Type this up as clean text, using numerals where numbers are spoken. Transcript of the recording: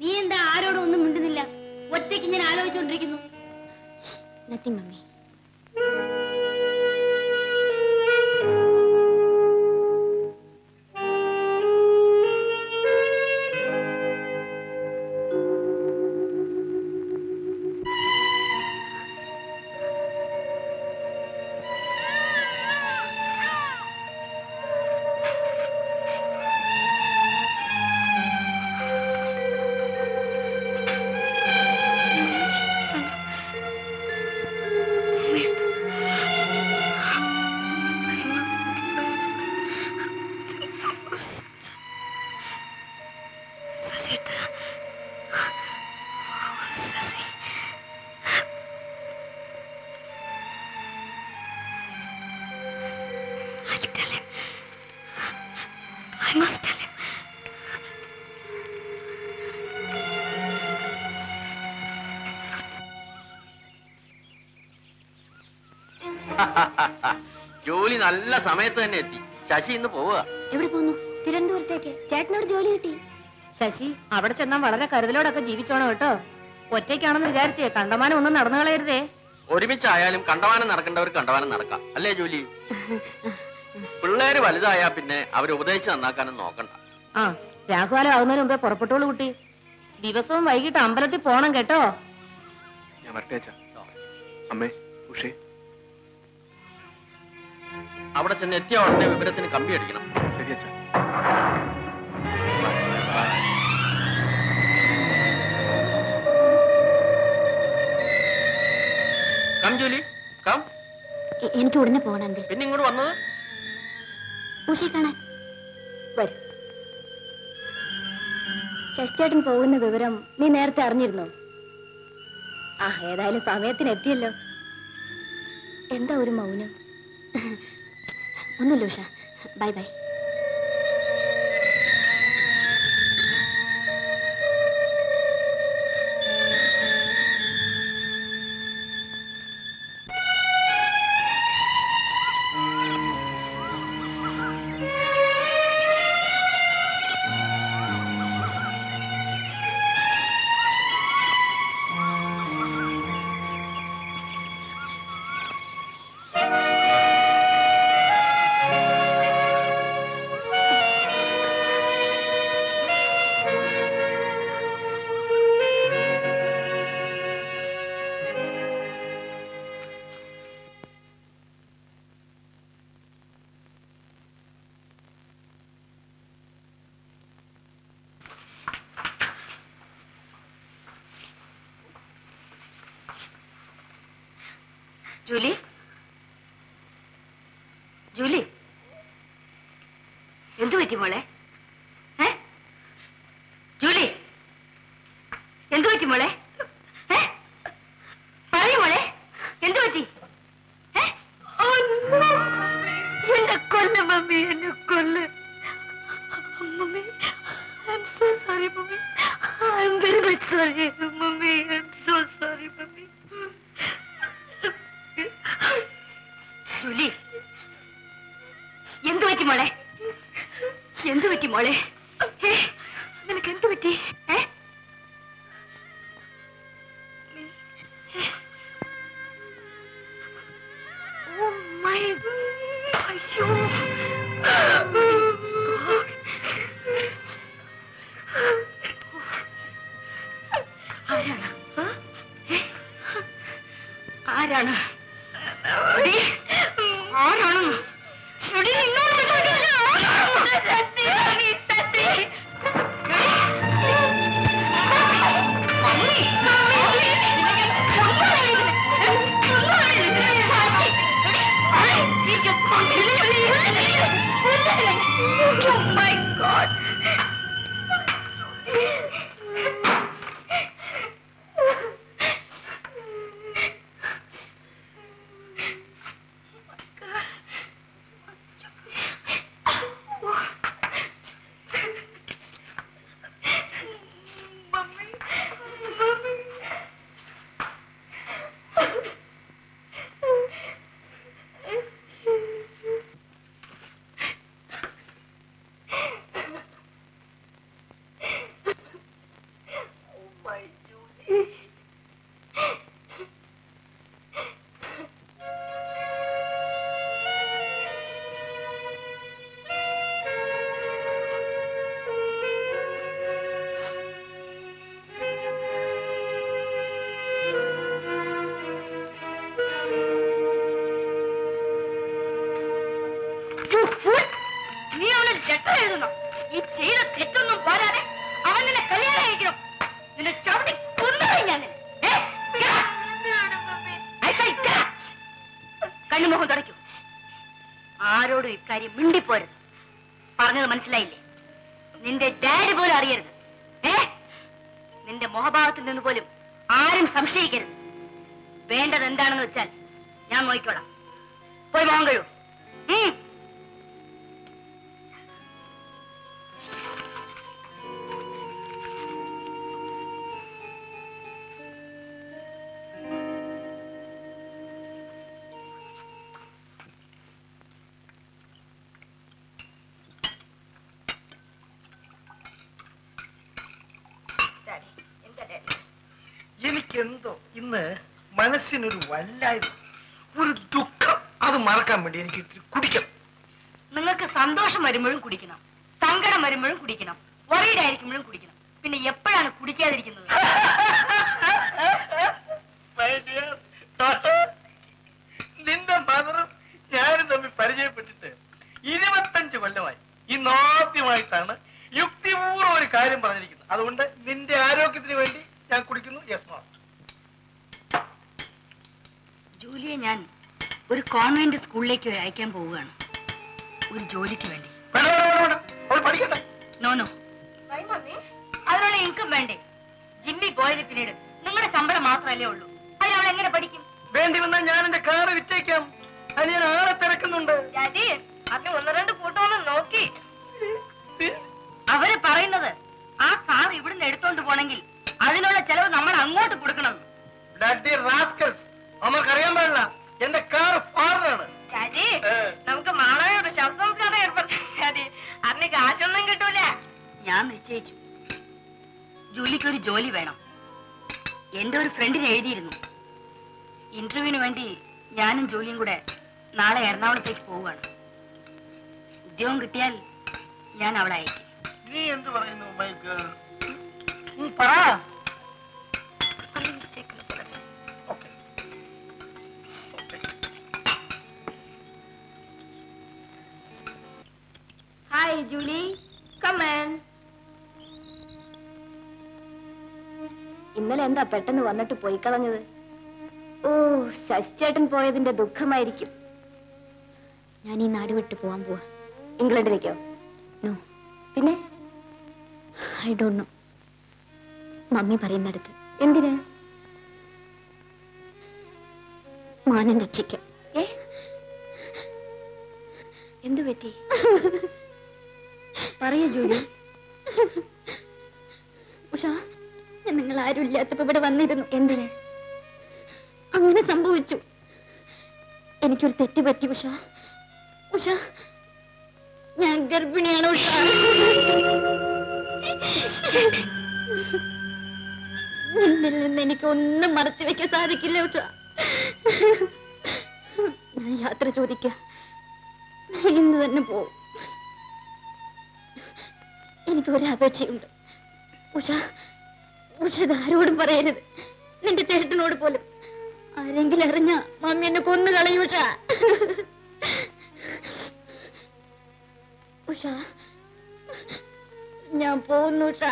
നീ എന്താ ആരോടും ഒന്നും മിണ്ടുന്നില്ല? ഒറ്റയ്ക്ക് ഞാൻ ആലോചിച്ചുകൊണ്ടിരിക്കുന്നു. Nothing mummy. ജോലി നല്ല സമയത്ത് തന്നെ എത്തി. ശശി ഇന്ന് പോവുക. എവിടെ പോകുന്നു? തിരുവനന്തപുരത്തേക്ക്. ചേട്ടനോട് ജോലി കിട്ടി. ശശി അവിടെ ചെന്നാൽ വളരെ കരുതലോടൊക്കെ ജീവിച്ചോണം കേട്ടോ. ഒറ്റയ്ക്കാണെന്ന് വിചാരിച്ചേ കണ്ടമാനം ഒന്നും നടന്നു കളയരുതേ. ഒരുമിച്ചായാലും കണ്ടവാനം നടക്കേണ്ടവർ കണ്ടവാനം നടക്കാം, അല്ലേ ജോലി? പിള്ളേര് വലുതായാ പിന്നെ അവരെ ഉപദേശിച്ച് നന്നാക്കാനും നോക്കണ്ട. ആ, രാഘുകാലം ആകുന്നതിന് മുമ്പേ പുറപ്പെട്ടോളൂ കുട്ടി. ദിവസവും വൈകിട്ട് അമ്പലത്തിൽ പോണം കേട്ടോ. ഞാൻ വരട്ടെ അച്ഛാ. അമ്മേ, ഉഷേ. അവിടെ ചെന്ന് എത്തിയ ഉടനെ വിവരത്തിന് കമ്പി അടിക്കണം. ശരി അച്ഛാ. കം ജോലി, കം. എനിക്ക് ഉടനെ പോകണമെങ്കിൽ. പിന്നെ ഇങ്ങോട്ട് വന്നത്? ഉഷയെ കാണാൻ. വരും. ശശിചേട്ടൻ പോകുന്ന വിവരം നീ നേരത്തെ അറിഞ്ഞിരുന്നോ? ആ, ഏതായാലും സമയത്തിന് എത്തിയല്ലോ. എന്താ ഒരു മൗനം? ഒന്നുമില്ല Usha. Bye bye. Julie, Julie, എന്തു പറ്റി മോളെ? ജൂലി, എന്തു പറ്റി മോളെ? പറയൂ മോളെ, എന്തു പറ്റി? എന്നെ കൊല്ല് മമ്മി, എന്നെ കൊല്ല് mummy. I'm so sorry mummy. I'm very much sorry mummy. I'm so sorry mummy. Julie, എന്തു പറ്റി മോളെ? എന്തു പറ്റി മോളെ? നിനക്ക് എന്തു പറ്റി? ഓ മൈ, അയ്യോ. ആരാണ്? ആരാണ്? ആരാണെന്ന് മുഖം തുടയ്ക്കൂ. ആരോടും ഇക്കാര്യം മിണ്ടിപ്പോരുത്. പറഞ്ഞത് മനസ്സിലായില്ലേ? നിന്റെ ഡാഡി പോലും അറിയരുത്. നിന്റെ മുഖഭാവത്തിൽ നിന്ന് പോലും ആരും സംശയിക്കരുത്. വേണ്ടത് എന്താണെന്ന് വെച്ചാൽ ഞാൻ നോക്കിക്കോളാം. പോയി മോഹം കഴിയൂ. എനിക്കെന്തോ ഇന്ന് മനസ്സിനൊരു വല്ലായ്മ, ഒരു ദുഃഖം. അത് മറക്കാൻ വേണ്ടി എനിക്ക് ഇത്തിരി കുടിക്കണം. നിങ്ങൾക്ക് സന്തോഷം വരുമ്പോഴും കുടിക്കണം, സങ്കടം വരുമ്പോഴും കുടിക്കണം, വറീഡായിരിക്കുമ്പോഴും കുടിക്കണം. പിന്നെ എപ്പോഴാണ് കുടിക്കാതിരിക്കുന്നത്? നിന്റെ മദറും ഞാനും തമ്മിൽ പരിചയപ്പെട്ടിട്ട് 25 കൊല്ലമായി. ഇന്നാദ്യമായിട്ടാണ് യുക്തിപൂർവ്വം ഒരു കാര്യം പറഞ്ഞിരിക്കുന്നത്. അതുകൊണ്ട് നിന്റെ ആരോഗ്യത്തിന് വേണ്ടി ഞാൻ കുടിക്കുന്നു. Yes ma'am. ജൂലിയെ ഞാൻ ഒരു കോൺവെന്റ് സ്കൂളിലേക്ക് അയക്കാൻ പോവുകയാണ്, ഒരു ജോലിക്ക് വേണ്ടി. പഠിക്കട്ടെ. നോനോ, അതിനുള്ള ഇൻകം വേണ്ടേ? ജിമ്മി പോയത് പിന്നീട് നിങ്ങളുടെ ശമ്പളം മാത്രമല്ലേ ഉള്ളൂ. അതിനവൾ എങ്ങനെ പഠിക്കും? വേണ്ടി വന്നാൽ ഞാൻ എന്റെ കാറ് വിറ്റേക്കാം. അത് ഞാൻ ആളെ തിരക്കുന്നുണ്ട്. അതിന് 1-2 കൂട്ടമൊന്നും നോക്കി. അവര് പറയുന്നത് ആ കാർ ഇവിടുന്ന് എടുത്തോണ്ട് പോണെങ്കിൽ അതിനുള്ള ചെലവ് നമ്മൾ അങ്ങോട്ട് കൊടുക്കണം. അമ്മക്കറിയാൻ പാടില്ല, എന്റെ കാർ ഫാറിനാണ്. നമുക്ക് മാളയോട് ശവസംസ്കാരം ഏർപ്പെടുത്തി അതിന് കാശൊന്നും കിട്ടൂല. ഞാൻ നിശ്ചയിച്ചു, ജൂലിക്ക് ഒരു ജോലി വേണം. എന്റെ ഒരു ഫ്രണ്ടിന് എഴുതിയിരുന്നു. ഇന്റർവ്യൂവിന് വേണ്ടി ഞാനും ജോലിയും കൂടെ നാളെ എറണാകുളത്തേക്ക് പോവുകയാണ്. ഉദ്യോഗം കിട്ടിയാൽ ഞാൻ അവളെ അയക്കും. നീ എന്ത് പറയുന്നു മൈക്ക്? പറ. Hi Julie, come on. ഇന്നലെ എന്താ പെട്ടെന്ന് വന്നിട്ട് പോയി കളഞ്ഞത്? ഓ, ശശിചേട്ടൻ പോയതിന്റെ ദുഃഖമായിരിക്കും. ഞാൻ ഈ നാട് വിട്ടു പോവാൻ പോവാ. ഇംഗ്ലണ്ടിലേക്കോ? നോ. പിന്നെ ഐ ഡോണ്ട് നോ. മമ്മി പറയുന്നിടത്ത്. എന്തിന്? മാനം രക്ഷിക്കാം. എന്തു പറ്റി? പറയൂ ജൂലി. ഉഷ, നിങ്ങൾ ആരും ഇല്ലാത്തപ്പോ ഇവിടെ വന്നിരുന്നു. എന്തിന്? അങ്ങനെ സംഭവിച്ചു. എനിക്കൊരു തെറ്റ് പറ്റി ഉഷ. ഉഷ, ഞാൻ ഗർഭിണിയാണ് ഉഷ. നിന്നിൽ നിന്ന് എനിക്ക് ഒന്നും മറച്ചു വെക്കാൻ സാധിക്കില്ല ഉഷ. ഞാൻ യാത്ര ചോദിക്ക, ഇന്ന് തന്നെ പോവും. എനിക്ക് ഒരപേക്ഷയുണ്ട് ഉഷ. ഉഷ ആരോടും പറയരുത്, നിന്റെ ചേട്ടനോട് പോലും. ആരെങ്കിലും അറിഞ്ഞ മമ്മി എന്നെ കൊന്നു കളയും ഉഷ. ഉഷ, ഞാൻ പോകുന്നു ഉഷ.